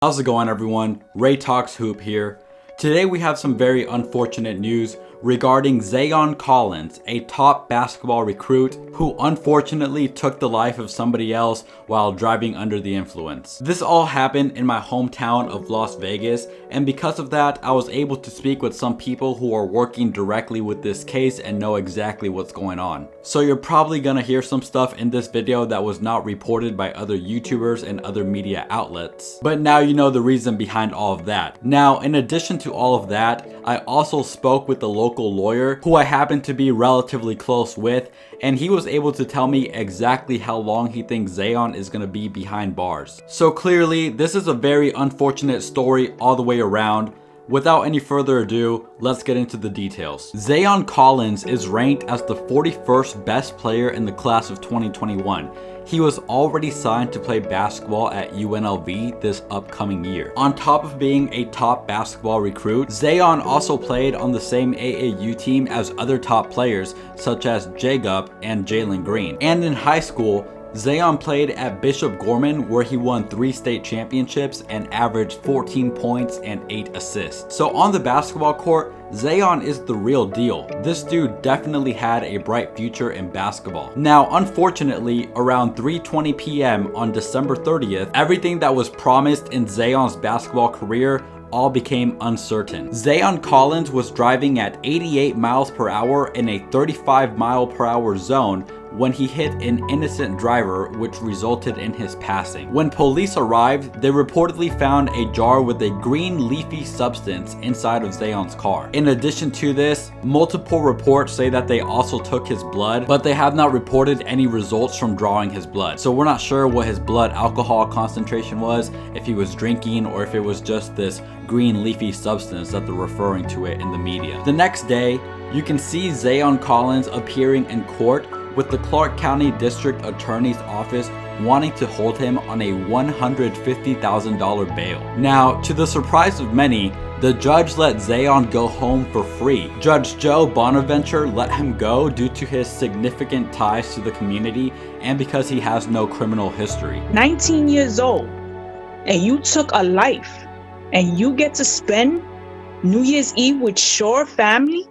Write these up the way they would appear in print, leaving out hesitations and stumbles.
How's it going, everyone? Ray Talks Hoop here. Today we have some very unfortunate news regarding Zaon Collins, a top basketball recruit who unfortunately took the life of somebody else while driving under the influence. This all happened in my hometown of Las Vegas, and because of that, I was able to speak with some people who are working directly with this case and know exactly what's going on. So you're probably gonna hear some stuff in this video that was not reported by other YouTubers and other media outlets. But now you know the reason behind all of that. Now, in addition to all of that, I also spoke with the local lawyer who I happen to be relatively close with, and he was able to tell me exactly how long he thinks Zaon is going to be behind bars. So clearly, this is a very unfortunate story all the way around. Without any further ado, let's get into the details. Zaon Collins is ranked as the 41st best player in the class of 2021. He was already signed to play basketball at UNLV this upcoming year. On top of being a top basketball recruit, Zaon also played on the same AAU team as other top players such as Jacob and Jalen Green. And in high school, Zaon played at Bishop Gorman, where he won 3 state championships and averaged 14 points and 8 assists. So on the basketball court, Zaon is the real deal. This dude definitely had a bright future in basketball. Now, unfortunately, around 3:20 p.m. on December 30th, everything that was promised in Zaon's basketball career all became uncertain. Zaon Collins was driving at 88 miles per hour in a 35 mile per hour zone when he hit an innocent driver, which resulted in his passing. When police arrived, they reportedly found a jar with a green leafy substance inside of Zaon's car. In addition to this, multiple reports say that they also took his blood, but they have not reported any results from drawing his blood. So we're not sure what his blood alcohol concentration was, if he was drinking, or if it was just this green leafy substance that they're referring to it in the media. The next day, you can see Zaon Collins appearing in court with the Clark County District Attorney's Office wanting to hold him on a $150,000 bail. Now, to the surprise of many, the judge let Zaon go home for free. Judge Joe Bonaventure let him go due to his significant ties to the community and because he has no criminal history. 19 years old, and you took a life, and you get to spend New Year's Eve with your family,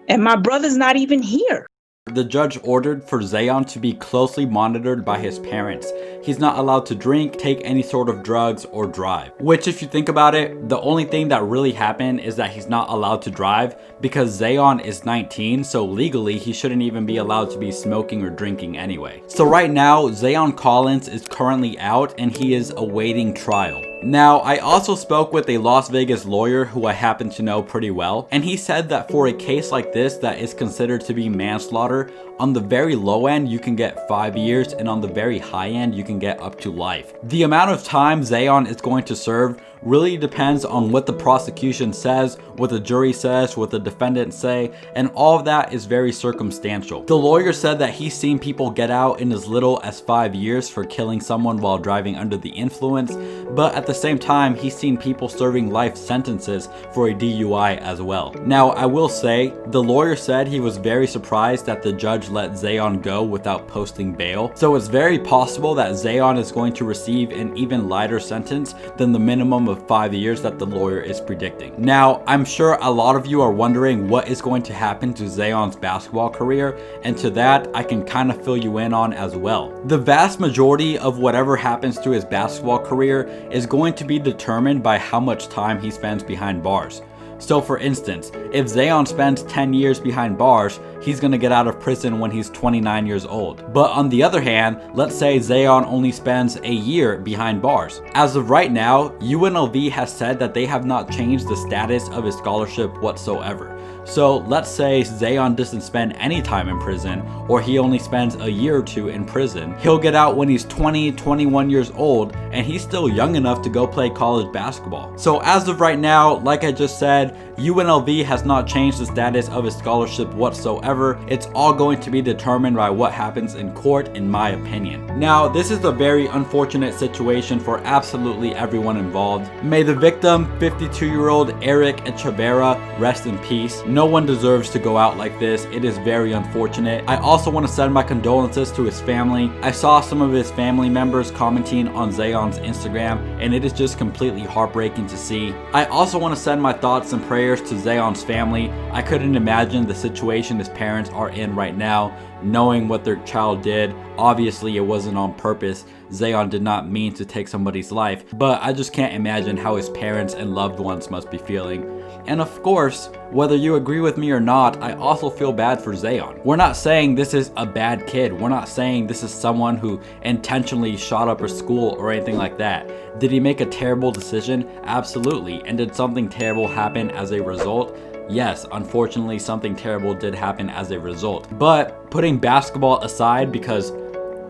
and my brother's not even here. The judge ordered for Zaon to be closely monitored by his parents. He's not allowed to drink, take any sort of drugs, or drive. Which, if you think about it, the only thing that really happened is that he's not allowed to drive because Zaon is 19, so legally he shouldn't even be allowed to be smoking or drinking anyway. So right now, Zaon Collins is currently out and he is awaiting trial. Now, I also spoke with a Las Vegas lawyer who I happen to know pretty well, and he said that for a case like this that is considered to be manslaughter, on the very low end you can get 5 years, and on the very high end you can get up to life. The amount of time Zaon is going to serve really depends on what the prosecution says, what the jury says, what the defendants say, and all of that is very circumstantial. The lawyer said that he's seen people get out in as little as 5 years for killing someone while driving under the influence, but at the same time, he's seen people serving life sentences for a DUI as well. Now, I will say, the lawyer said he was very surprised that the judge let Zaon go without posting bail, so it's very possible that Zaon is going to receive an even lighter sentence than the minimum of 5 years that the lawyer is predicting. Now, I'm sure a lot of you are wondering what is going to happen to Zaon's basketball career, and to that, I can kind of fill you in on as well. The vast majority of whatever happens to his basketball career is going to be determined by how much time he spends behind bars. So for instance, if Zaon spends 10 years behind bars, he's gonna get out of prison when he's 29 years old. But on the other hand, let's say Zaon only spends a year behind bars. As of right now, UNLV has said that they have not changed the status of his scholarship whatsoever. So let's say Zaon doesn't spend any time in prison, or he only spends a year or two in prison. He'll get out when he's 20, 21 years old, and he's still young enough to go play college basketball. So as of right now, like I just said, UNLV has not changed the status of his scholarship whatsoever. It's all going to be determined by what happens in court, in my opinion. Now, this is a very unfortunate situation for absolutely everyone involved. May the victim, 52-year-old Eric Echeverria, rest in peace. No one deserves to go out like this. It is very unfortunate. I also want to send my condolences to his family. I saw some of his family members commenting on Zaon's Instagram, and it is just completely heartbreaking to see. I also want to send my thoughts and prayers to Zaon's family. I couldn't imagine the situation his parents are in right now, knowing what their child did. Obviously, it wasn't on purpose. Zaon did not mean to take somebody's life, but I just can't imagine how his parents and loved ones must be feeling. And of course, whether you agree with me or not, I also feel bad for Zaon. We're not saying this is a bad kid. We're not saying this is someone who intentionally shot up a school or anything like that. Did he make a terrible decision? Absolutely. And did something terrible happen as a result? Yes, unfortunately, something terrible did happen as a result. But putting basketball aside, because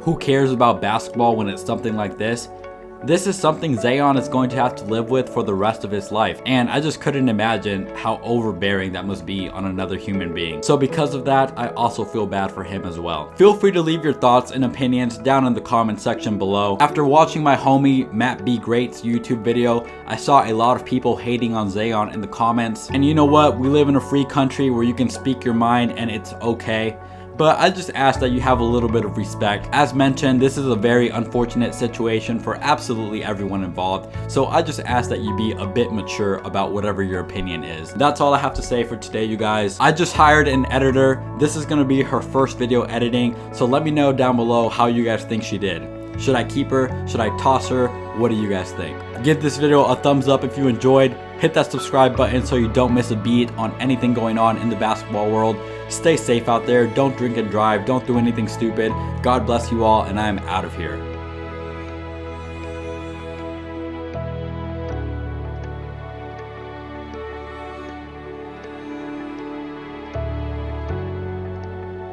who cares about basketball when it's something like this? This is something Zaon is going to have to live with for the rest of his life, and I just couldn't imagine how overbearing that must be on another human being. So because of that, I also feel bad for him as well. Feel free to leave your thoughts and opinions down in the comment section below. After watching my homie Matt B. Great's YouTube video, I saw a lot of people hating on Zaon in the comments, and you know what? We live in a free country where you can speak your mind and it's okay. But I just ask that you have a little bit of respect. As mentioned, this is a very unfortunate situation for absolutely everyone involved. So I just ask that you be a bit mature about whatever your opinion is. That's all I have to say for today, you guys. I just hired an editor. This is gonna be her first video editing. So let me know down below how you guys think she did. Should I keep her? Should I toss her? What do you guys think? Give this video a thumbs up if you enjoyed. Hit that subscribe button so you don't miss a beat on anything going on in the basketball world. Stay safe out there. Don't drink and drive. Don't do anything stupid. God bless you all, and I am out of here.